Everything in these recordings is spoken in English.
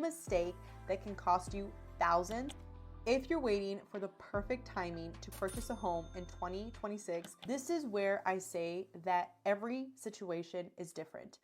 mistake that can cost you thousands. If you're waiting for the perfect timing to purchase a home in 2026, this is where I say that every situation is different.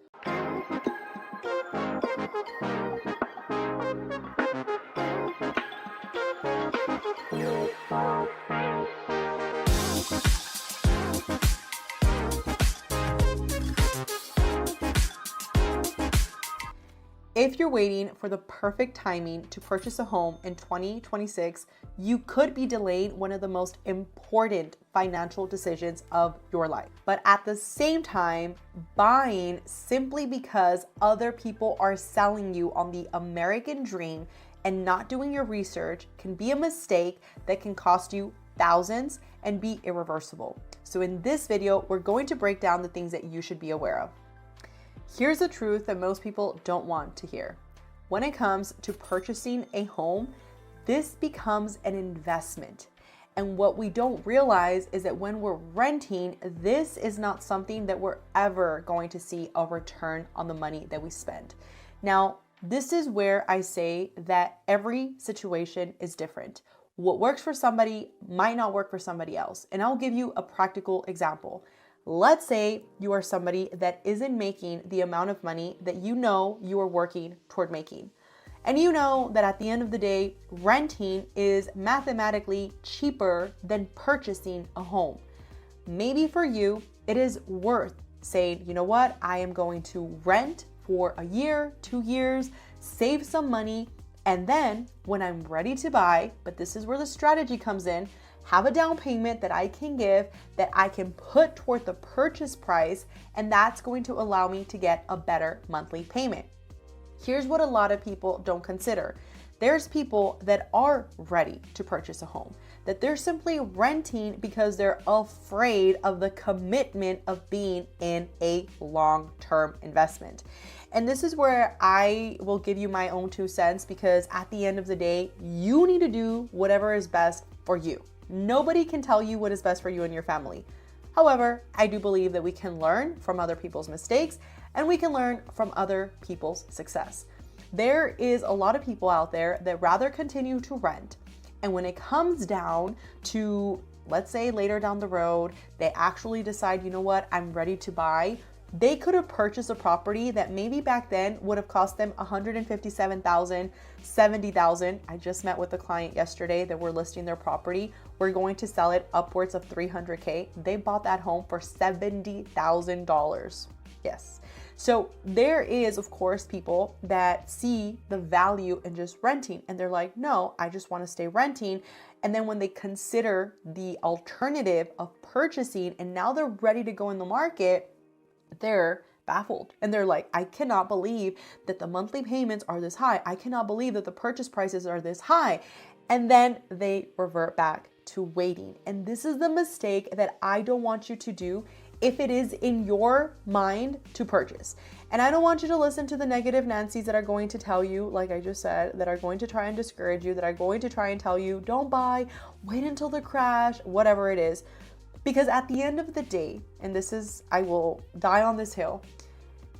If you're waiting for the perfect timing to purchase a home in 2026, you could be delaying one of the most important financial decisions of your life. But at the same time, buying simply because other people are selling you on the American dream and not doing your research can be a mistake that can cost you thousands and be irreversible. So in this video, we're going to break down the things that you should be aware of. Here's the truth that most people don't want to hear. When it comes to purchasing a home, this becomes an investment. And what we don't realize is that when we're renting, this is not something that we're ever going to see a return on the money that we spend. Now, this is where I say that every situation is different. What works for somebody might not work for somebody else. And I'll give you a practical example. Let's say you are somebody that isn't making the amount of money that you know you are working toward making. And you know that at the end of the day, renting is mathematically cheaper than purchasing a home. Maybe for you, it is worth saying, you know what, I am going to rent for a year, 2 years, save some money, and then when I'm ready to buy, but this is where the strategy comes in, have a down payment that I can give, that I can put toward the purchase price, and that's going to allow me to get a better monthly payment. Here's what a lot of people don't consider. There's people that are ready to purchase a home, that they're simply renting because they're afraid of the commitment of being in a long-term investment. And this is where I will give you my own 2 cents, because at the end of the day, you need to do whatever is best for you. Nobody can tell you what is best for you and your family. However, I do believe that we can learn from other people's mistakes and we can learn from other people's success. There is a lot of people out there that rather continue to rent. And when it comes down to, let's say later down the road, they actually decide, you know what, I'm ready to buy. They could have purchased a property that maybe back then would have cost them $157,000, $70,000. I just met with a client yesterday that we're listing their property. We're going to sell it upwards of $300K. They bought that home for $70,000. Yes. So there is, of course, people that see the value in just renting and they're like, no, I just want to stay renting. And then when they consider the alternative of purchasing and now they're ready to go in the market, they're baffled and they're like, I cannot believe that the monthly payments are this high. I cannot believe that the purchase prices are this high. And then they revert back to waiting. And this is the mistake that I don't want you to do if it is in your mind to purchase. And I don't want you to listen to the negative Nancys that are going to tell you, like I just said, that are going to try and discourage you, that are going to try and tell you, don't buy, wait until the crash, whatever it is. Because at the end of the day, and this is, I will die on this hill,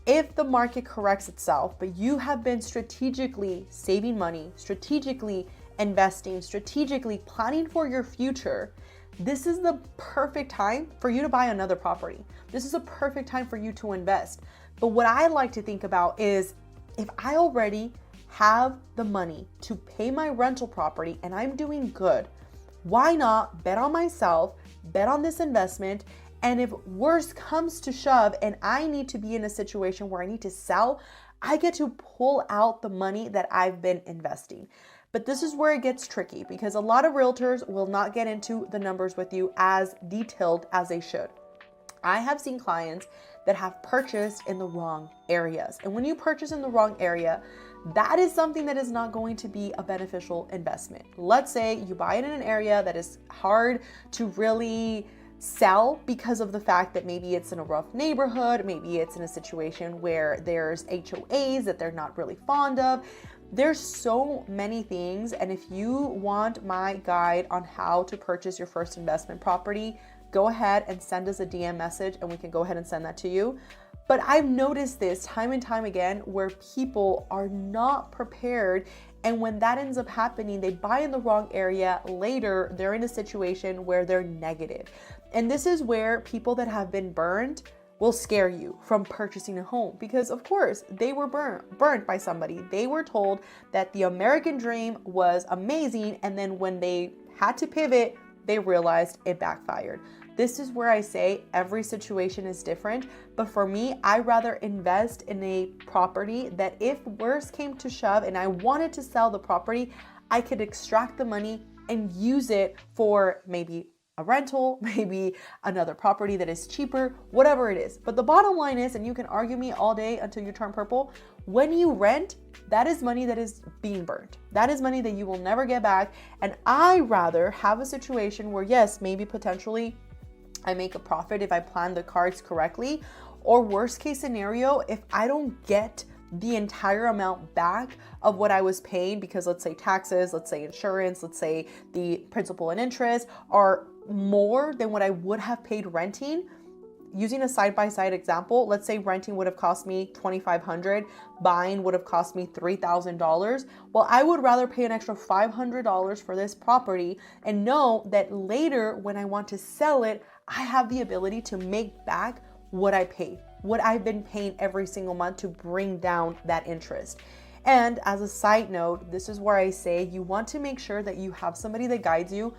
if the market corrects itself, but you have been strategically saving money, strategically investing, strategically planning for your future, this is the perfect time for you to buy another property. This is a perfect time for you to invest. But what I like to think about is, if I already have the money to pay my rental property and I'm doing good, why not bet on myself, bet on this investment, and if worse comes to shove and I need to be in a situation where I need to sell, I get to pull out the money that I've been investing. But this is where it gets tricky, because a lot of realtors will not get into the numbers with you as detailed as they should. I have seen clients that have purchased in the wrong areas. And when you purchase in the wrong area, that is something that is not going to be a beneficial investment. Let's say you buy it in an area that is hard to really sell because of the fact that maybe it's in a rough neighborhood, maybe it's in a situation where there's HOAs that they're not really fond of. There's so many things, and if you want my guide on how to purchase your first investment property, go ahead and send us a DM message and we can go ahead and send that to you. But I've noticed this time and time again where people are not prepared. And when that ends up happening, they buy in the wrong area. Later, they're in a situation where they're negative. And this is where people that have been burned will scare you from purchasing a home, because of course they were burnt by somebody. They were told that the American dream was amazing, and then when they had to pivot, they realized it backfired. This is where I say every situation is different, but for me, I rather invest in a property that if worse came to shove and I wanted to sell the property, I could extract the money and use it for maybe a rental, maybe another property that is cheaper, whatever it is. But the bottom line is, and you can argue me all day until you turn purple, when you rent, that is money that is being burned. That is money that you will never get back. And I rather have a situation where, yes, maybe potentially I make a profit if I plan the cards correctly, or worst case scenario, if I don't get the entire amount back of what I was paying, because let's say taxes, let's say insurance, let's say the principal and interest are more than what I would have paid renting. Using a side-by-side example, let's say renting would have cost me $2,500, buying would have cost me $3,000. Well, I would rather pay an extra $500 for this property and know that later when I want to sell it, I have the ability to make back what I paid, what I've been paying every single month to bring down that interest. And as a side note, this is where I say you want to make sure that you have somebody that guides you.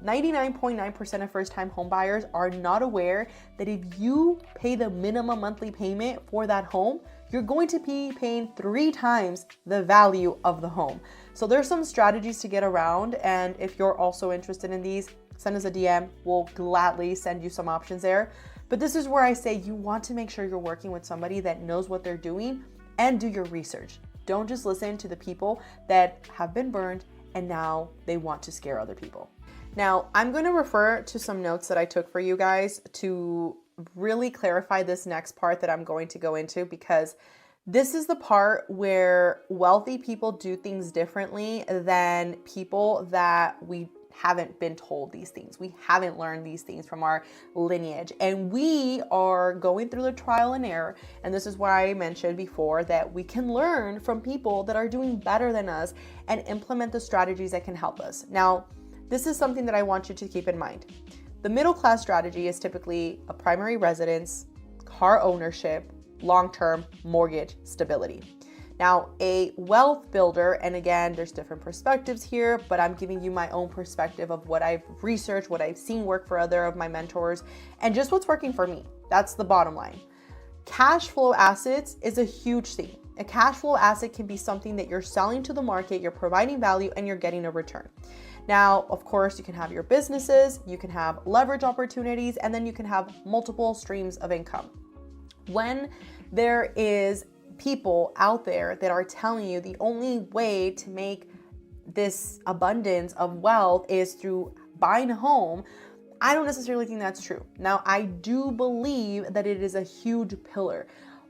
99.9% of first-time home buyers are not aware that if you pay the minimum monthly payment for that home, you're going to be paying 3 times the value of the home. So there's some strategies to get around, and if you're also interested in these, send us a DM. We'll gladly send you some options there. But this is where I say you want to make sure you're working with somebody that knows what they're doing, and do your research. Don't just listen to the people that have been burned and now they want to scare other people. Now, I'm going to refer to some notes that I took for you guys to really clarify this next part that I'm going to go into, because this is the part where wealthy people do things differently than people that we haven't been told these things. We haven't learned these things from our lineage, and we are going through the trial and error. And this is why I mentioned before that we can learn from people that are doing better than us and implement the strategies that can help us. Now, this is something that I want you to keep in mind. The middle class strategy is typically a primary residence, car ownership, long-term mortgage stability. Now, a wealth builder, and again, there's different perspectives here, but I'm giving you my own perspective of what I've researched, what I've seen work for other of my mentors, and just what's working for me. That's the bottom line. Cash flow assets is a huge thing. A cash flow asset can be something that you're selling to the market, you're providing value, and you're getting a return. Now, of course, you can have your businesses, you can have leverage opportunities, and then you can have multiple streams of income. When there is people out there that are telling you the only way to make this abundance of wealth is through buying a home, I don't necessarily think that's true. Now, I do believe that it is a huge pillar.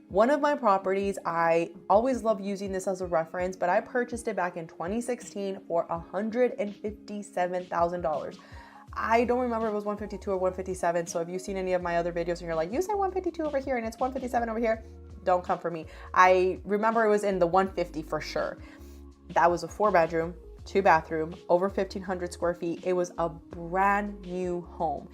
One of my properties, I always love using this as a reference, but I purchased it back in 2016 for $157,000. I don't remember if it was 152 or 157. So if you've seen any of my other videos and you're like, you said 152 over here and it's 157 over here, don't come for me. I remember it was in the 150 for sure. That was a 4-bedroom, 2-bathroom, over 1,500 square feet. It was a brand new home.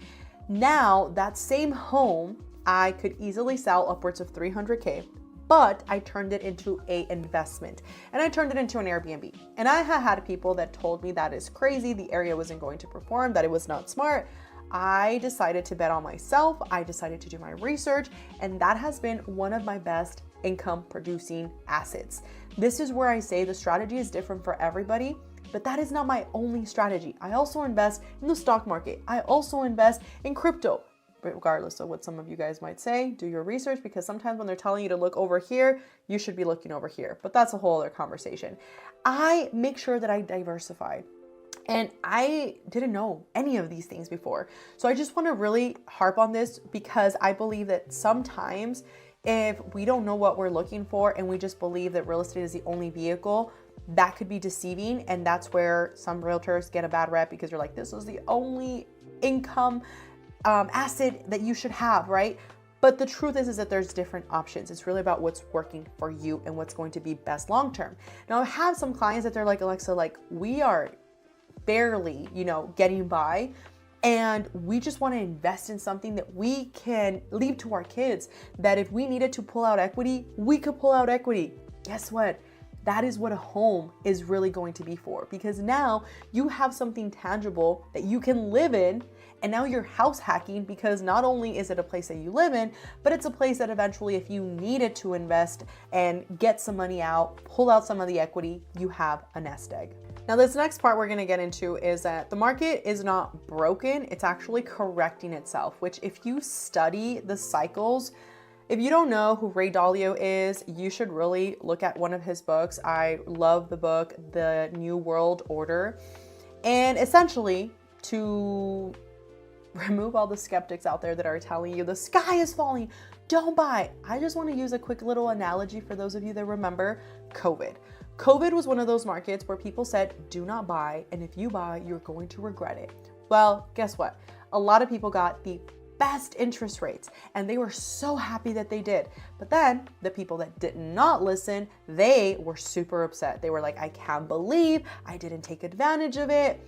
Now that same home, I could easily sell upwards of $300K, but I turned it into an investment and I turned it into an Airbnb. And I had people that told me that is crazy, the area wasn't going to perform, that it was not smart. I decided to bet on myself. I decided to do my research, and that has been one of my best income producing assets. This is where I say the strategy is different for everybody, but that is not my only strategy. I also invest in the stock market. I also invest in crypto. Regardless of what some of you guys might say, do your research, because sometimes when they're telling you to look over here, you should be looking over here. But that's a whole other conversation. I make sure that I diversify. And I didn't know any of these things before. So I just want to really harp on this, because I believe that sometimes if we don't know what we're looking for and we just believe that real estate is the only vehicle, that could be deceiving. And that's where some realtors get a bad rep, because you're like, this is the only income asset that you should have, right? But the truth is that there's different options. It's really about what's working for you and what's going to be best long-term. Now, I have some clients that they're like, Alexa, like we are barely, getting by. And we just want to invest in something that we can leave to our kids, that if we needed to pull out equity, we could pull out equity. Guess what? That is what a home is really going to be for, because now you have something tangible that you can live in. And now you're house hacking, because not only is it a place that you live in, but it's a place that eventually, if you needed to invest and get some money out, pull out some of the equity, you have a nest egg. Now, this next part we're going to get into is that the market is not broken. It's actually correcting itself, which if you study the cycles, if you don't know who Ray Dalio is, you should really look at one of his books. I love the book, The New World Order. And essentially, to remove all the skeptics out there that are telling you the sky is falling, don't buy. I just want to use a quick little analogy for those of you that remember COVID. COVID was one of those markets where people said, do not buy. And if you buy, you're going to regret it. Well, guess what? A lot of people got the best interest rates and they were so happy that they did. But then the people that did not listen, they were super upset. They were like, I can't believe I didn't take advantage of it.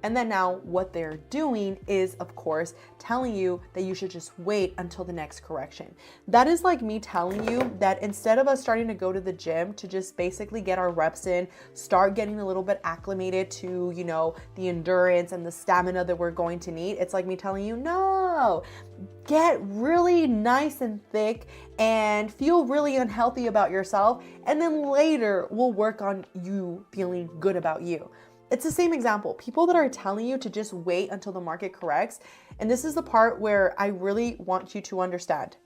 And then now what they're doing is, of course, telling you that you should just wait until the next correction. That is like me telling you that instead of us starting to go to the gym to just basically get our reps in, start getting a little bit acclimated to, the endurance and the stamina that we're going to need. It's like me telling you, no, get really nice and thick and feel really unhealthy about yourself. And then later we'll work on you feeling good about you. It's the same example. People that are telling you to just wait until the market corrects. And this is the part where I really want you to understand.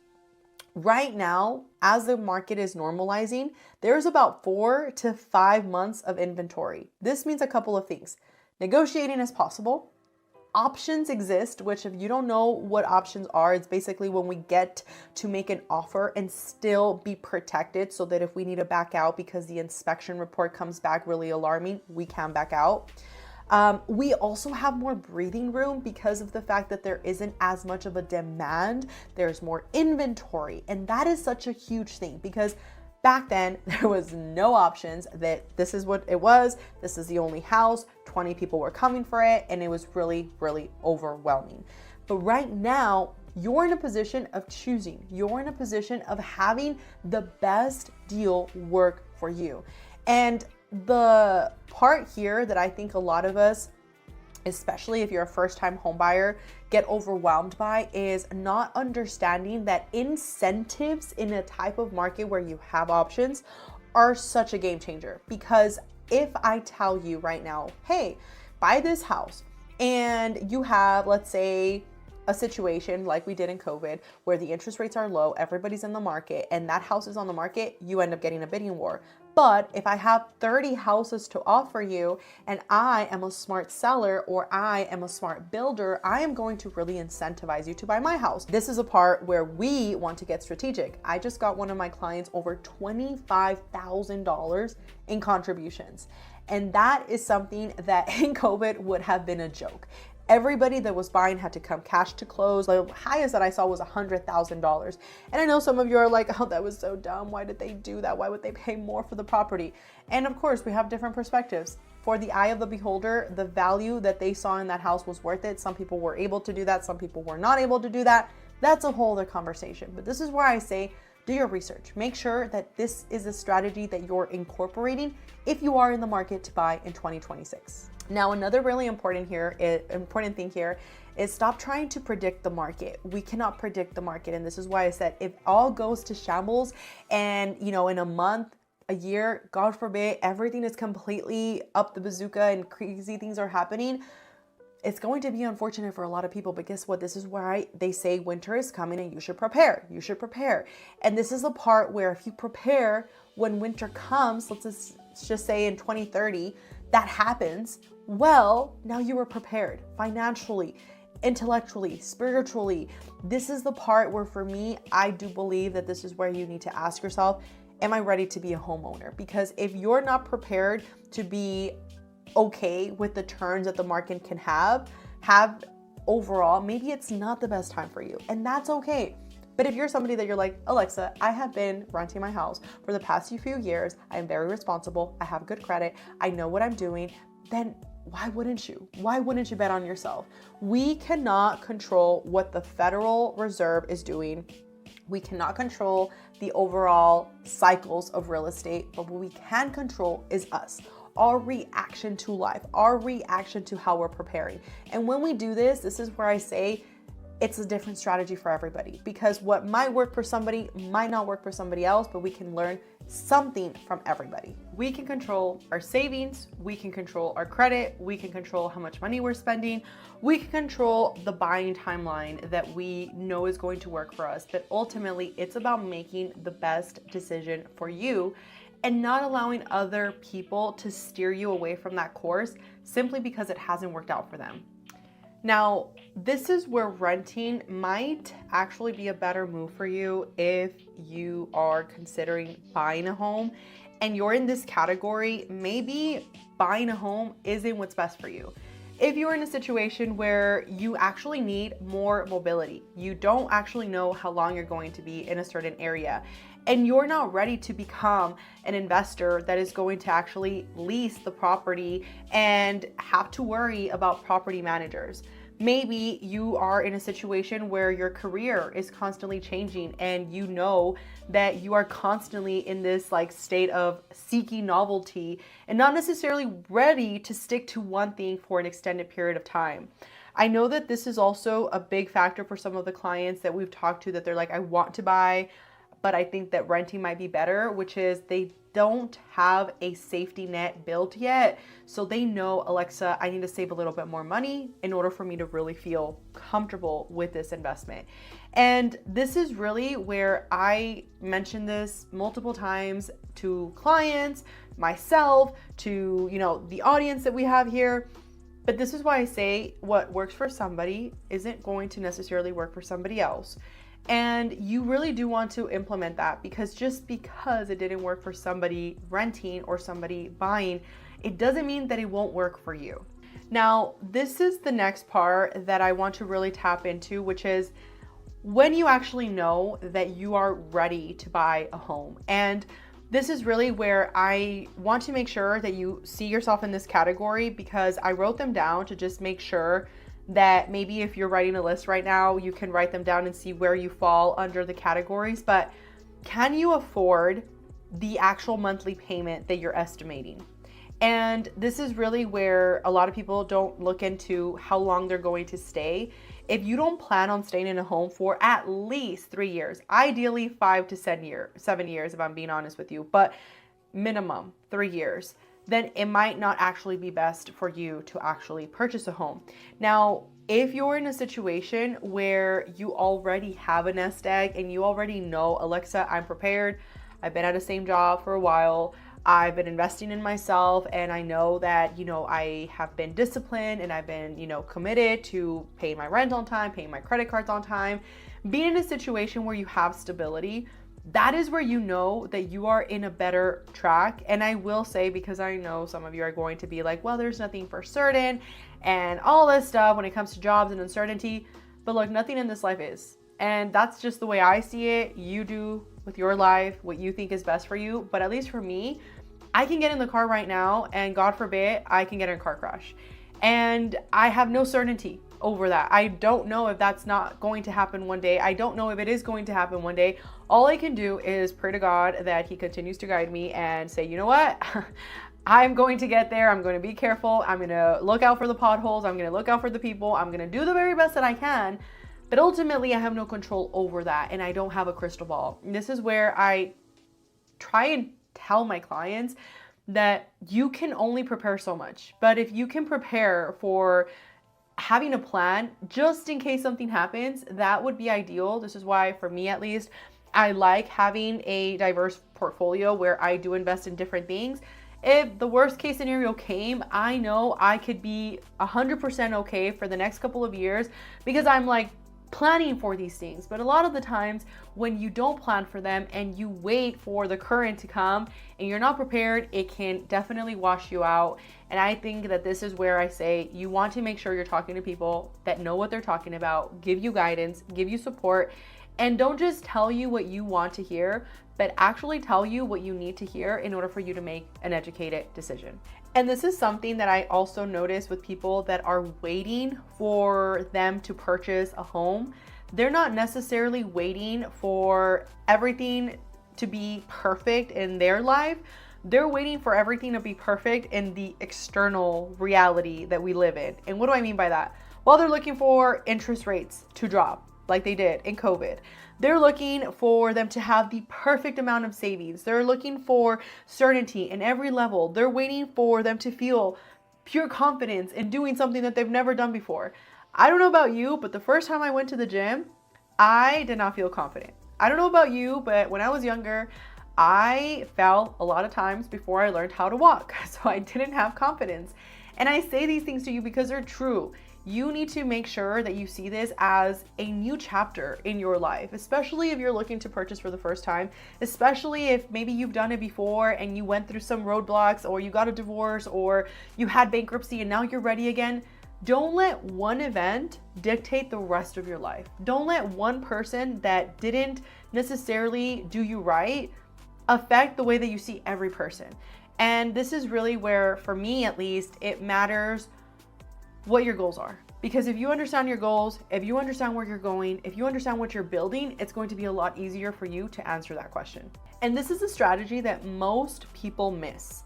Right now, as the market is normalizing, there's about 4 to 5 months of inventory. This means a couple of things. Negotiating is possible. Options exist, which if you don't know what options are, it's basically when we get to make an offer and still be protected so that if we need to back out because the inspection report comes back really alarming, we can back out. We also have more breathing room because of the fact that there isn't as much of a demand. There's more inventory. And that is such a huge thing because back then, there was no options that this is what it was. This is the only house. 20 people were coming for it. And it was really, really overwhelming. But right now, you're in a position of choosing. You're in a position of having the best deal work for you. And the part here that I think a lot of us, especially if you're a first-time home buyer, get overwhelmed by is not understanding that incentives in a type of market where you have options are such a game changer. Because if I tell you right now, hey, buy this house, and you have, let's say, a situation like we did in COVID where the interest rates are low, everybody's in the market, and that house is on the market, you end up getting a bidding war. But if I have 30 houses to offer you and I am a smart seller or I am a smart builder, I am going to really incentivize you to buy my house. This is a part where we want to get strategic. I just got one of my clients over $25,000 in contributions. And that is something that in COVID would have been a joke. Everybody that was buying had to come cash to close. The highest that I saw was $100,000. And I know some of you are like, oh, that was so dumb. Why did they do that? Why would they pay more for the property? And of course, we have different perspectives. For the eye of the beholder, the value that they saw in that house was worth it. Some people were able to do that. Some people were not able to do that. That's a whole other conversation. But this is where I say, do your research. Make sure that this is a strategy that you're incorporating if you are in the market to buy in 2026. Now, another really important thing here is stop trying to predict the market. We cannot predict the market. And this is why I said, if all goes to shambles and, in a month, a year, God forbid, everything is completely up the bazooka and crazy things are happening, it's going to be unfortunate for a lot of people. But guess what? This is why they say winter is coming and you should prepare. You should prepare. And this is the part where if you prepare when winter comes, let's just say in 2030, that happens, well, now you are prepared financially, intellectually, spiritually. This is the part where for me, I do believe that this is where you need to ask yourself, am I ready to be a homeowner? Because if you're not prepared to be okay with the turns that the market can have overall, maybe it's not the best time for you. And that's okay. But if you're somebody that you're like, Alexa, I have been renting my house for the past few years, I am very responsible, I have good credit, I know what I'm doing, then why wouldn't you? Why wouldn't you bet on yourself? We cannot control what the Federal Reserve is doing. We cannot control the overall cycles of real estate, but what we can control is us, our reaction to life, our reaction to how we're preparing. And when we do this, this is where I say it's a different strategy for everybody, because what might work for somebody might not work for somebody else, but we can learn something from everybody. We can control our savings, we can control our credit, we can control how much money we're spending, we can control the buying timeline that we know is going to work for us. But ultimately, it's about making the best decision for you and not allowing other people to steer you away from that course simply because it hasn't worked out for them. Now, this is where renting might actually be a better move for you if you are considering buying a home and you're in this category. Maybe buying a home isn't what's best for you. If you're in a situation where you actually need more mobility, you don't actually know how long you're going to be in a certain area, and you're not ready to become an investor that is going to actually lease the property and have to worry about property managers. Maybe you are in a situation where your career is constantly changing and you know that you are constantly in this like state of seeking novelty and not necessarily ready to stick to one thing for an extended period of time. I know that this is also a big factor for some of the clients that we've talked to, that they're like, I want to buy, but I think that renting might be better, which is they don't have a safety net built yet. So they know, Alexa, I need to save a little bit more money in order for me to really feel comfortable with this investment. And this is really where I mention this multiple times to clients, myself, to, the audience that we have here. But this is why I say what works for somebody isn't going to necessarily work for somebody else. And you really do want to implement that, because just because it didn't work for somebody renting or somebody buying, it doesn't mean that it won't work for you. Now, this is the next part that I want to really tap into, which is when you actually know that you are ready to buy a home. And this is really where I want to make sure that you see yourself in this category, because I wrote them down to just make sure that maybe if you're writing a list right now, you can write them down and see where you fall under the categories. But can you afford the actual monthly payment that you're estimating? And this is really where a lot of people don't look into how long they're going to stay. If you don't plan on staying in a home for at least 3 years, ideally 5 to 7 years, if I'm being honest with you, but minimum 3 years, then it might not actually be best for you to actually purchase a home. Now, if you're in a situation where you already have a nest egg and you already know, Alexa, I'm prepared, I've been at the same job for a while, I've been investing in myself, and I know that, I have been disciplined and I've been, committed to paying my rent on time, paying my credit cards on time, being in a situation where you have stability, that is where you know that you are in a better track. And I will say, because I know some of you are going to be like, well, there's nothing for certain and all this stuff when it comes to jobs and uncertainty. But look, nothing in this life is. And that's just the way I see it. You do with your life what you think is best for you. But at least for me, I can get in the car right now and God forbid, I can get in a car crash. And I have no certainty over that. I don't know if that's not going to happen one day. I don't know if it is going to happen one day. All I can do is pray to God that He continues to guide me and say, you know what? I'm going to get there. I'm going to be careful. I'm going to look out for the potholes. I'm going to look out for the people. I'm going to do the very best that I can. But ultimately, I have no control over that, and I don't have a crystal ball. And this is where I try and tell my clients that you can only prepare so much. But if you can prepare for having a plan just in case something happens, that would be ideal. This is why, for me at least, I like having a diverse portfolio where I do invest in different things. If the worst case scenario came, I know I could be 100% okay for the next couple of years because I'm like planning for these things. But a lot of the times when you don't plan for them and you wait for the current to come and you're not prepared, it can definitely wash you out. And I think that this is where I say you want to make sure you're talking to people that know what they're talking about, give you guidance, give you support, And don't just tell you what you want to hear, but actually tell you what you need to hear in order for you to make an educated decision. And this is something that I also notice with people that are waiting for them to purchase a home. They're not necessarily waiting for everything to be perfect in their life. They're waiting for everything to be perfect in the external reality that we live in. And what do I mean by that? Well, they're looking for interest rates to drop like they did in COVID. They're looking for them to have the perfect amount of savings. They're looking for certainty in every level. They're waiting for them to feel pure confidence in doing something that they've never done before. I don't know about you, but the first time I went to the gym, I did not feel confident. I don't know about you, but when I was younger, I fell a lot of times before I learned how to walk. So I didn't have confidence. And I say these things to you because they're true. You need to make sure that you see this as a new chapter in your life, especially if you're looking to purchase for the first time, especially if maybe you've done it before and you went through some roadblocks, or you got a divorce, or you had bankruptcy and now you're ready again. Don't let one event dictate the rest of your life. Don't let one person that didn't necessarily do you right affect the way that you see every person. And this is really where, for me at least, it matters what your goals are. Because if you understand your goals, if you understand where you're going, if you understand what you're building, it's going to be a lot easier for you to answer that question. And this is a strategy that most people miss.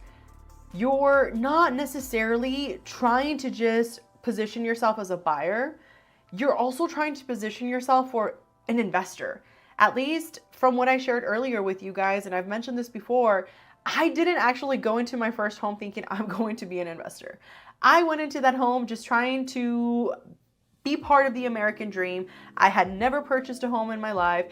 You're not necessarily trying to just position yourself as a buyer. You're also trying to position yourself for an investor. At least from what I shared earlier with you guys, and I've mentioned this before, I didn't actually go into my first home thinking I'm going to be an investor. I went into that home just trying to be part of the American dream. I had never purchased a home in my life.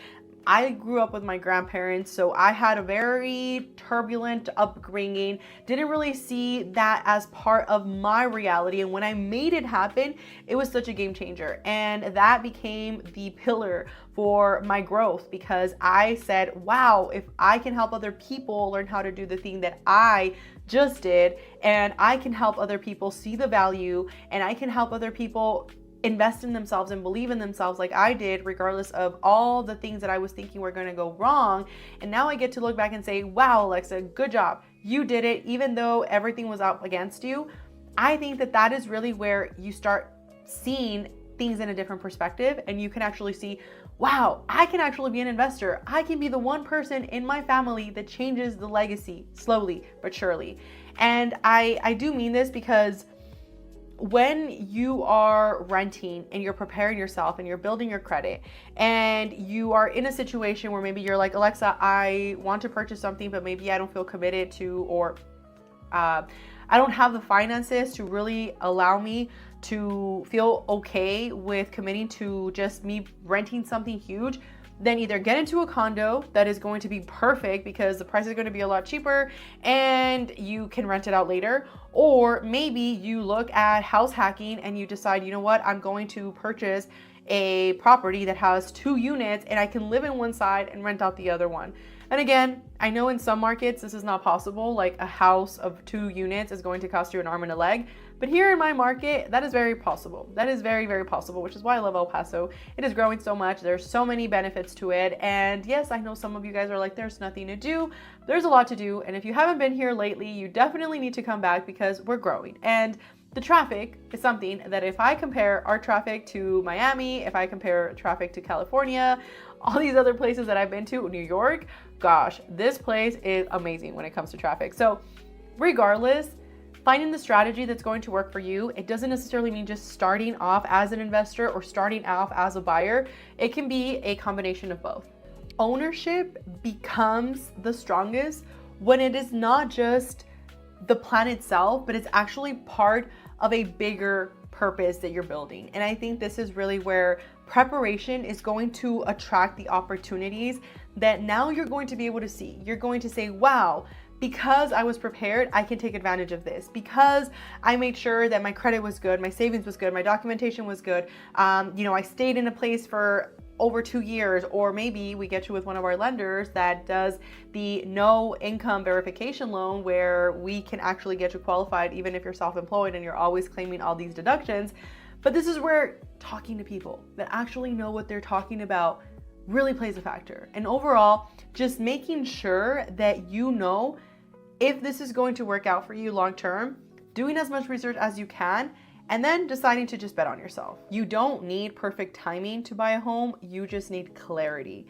I grew up with my grandparents, so I had a very turbulent upbringing, didn't really see that as part of my reality. And when I made it happen, it was such a game changer. And that became the pillar for my growth, because I said, wow, if I can help other people learn how to do the thing that I just did, and I can help other people see the value, and I can help other people invest in themselves and believe in themselves like I did, regardless of all the things that I was thinking were going to go wrong. And now I get to look back and say, wow, Alexa, good job. You did it, even though everything was out against you. I think that that is really where you start seeing things in a different perspective, and you can actually see, wow, I can actually be an investor. I can be the one person in my family that changes the legacy slowly but surely. And I do mean this because when you are renting and you're preparing yourself and you're building your credit, and you are in a situation where maybe you're like, Alexa, I want to purchase something, but maybe I don't feel committed to, or I don't have the finances to really allow me to feel okay with committing to just me renting something huge, then either get into a condo that is going to be perfect because the price is going to be a lot cheaper and you can rent it out later. Or maybe you look at house hacking and you decide, you know what, I'm going to purchase a property that has 2 units and I can live in one side and rent out the other one. And again, I know in some markets this is not possible, like a house of 2 units is going to cost you an arm and a leg. But here in my market, that is very possible. That is very, very possible, which is why I love El Paso. It is growing so much. There's so many benefits to it. And yes, I know some of you guys are like, there's nothing to do. There's a lot to do. And if you haven't been here lately, you definitely need to come back because we're growing. And the traffic is something that if I compare our traffic to Miami, if I compare traffic to California, all these other places that I've been to, New York, gosh, this place is amazing when it comes to traffic. So regardless, finding the strategy that's going to work for you, it doesn't necessarily mean just starting off as an investor or starting off as a buyer. It can be a combination of both. Ownership becomes the strongest when it is not just the plan itself, but it's actually part of a bigger purpose that you're building. And I think this is really where preparation is going to attract the opportunities that now you're going to be able to see. You're going to say, wow, because I was prepared, I can take advantage of this. Because I made sure that my credit was good, my savings was good, my documentation was good. I stayed in a place for over 2 years, or maybe we get you with one of our lenders that does the no income verification loan, where we can actually get you qualified even if you're self-employed and you're always claiming all these deductions. But this is where talking to people that actually know what they're talking about really plays a factor. And overall, just making sure that you know if this is going to work out for you long term, doing as much research as you can, and then deciding to just bet on yourself. You don't need perfect timing to buy a home, you just need clarity.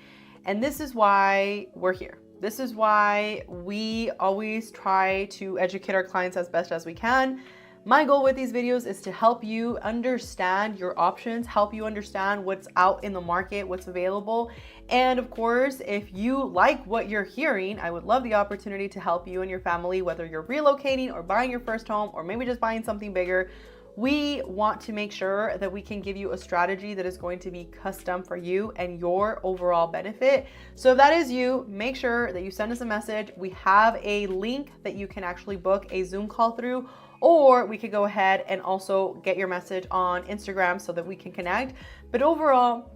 And this is why we're here. This is why we always try to educate our clients as best as we can. My goal with these videos is to help you understand your options, help you understand what's out in the market, what's available. And of course, if you like what you're hearing, I would love the opportunity to help you and your family, whether you're relocating or buying your first home, or maybe just buying something bigger. We want to make sure that we can give you a strategy that is going to be custom for you and your overall benefit. So if that is you, make sure that you send us a message. We have a link that you can actually book a Zoom call through, or we could go ahead and also get your message on Instagram so that we can connect. But overall,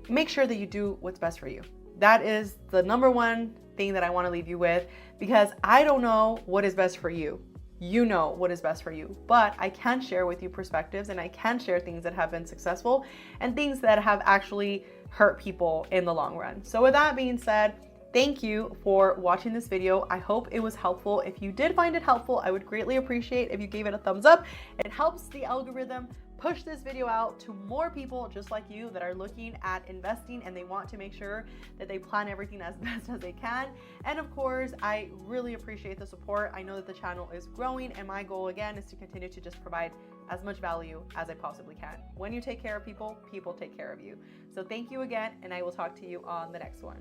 make sure that you do what's best for you. That is the number one thing that I want to leave you with, because I don't know what is best for you. You know what is best for you, but I can share with you perspectives, and I can share things that have been successful and things that have actually hurt people in the long run. So with that being said, thank you for watching this video. I hope it was helpful. If you did find it helpful, I would greatly appreciate if you gave it a thumbs up. It helps the algorithm push this video out to more people just like you that are looking at investing and they want to make sure that they plan everything as best as they can. And of course, I really appreciate the support. I know that the channel is growing, and my goal again is to continue to just provide as much value as I possibly can. When you take care of people, people take care of you. So thank you again, and I will talk to you on the next one.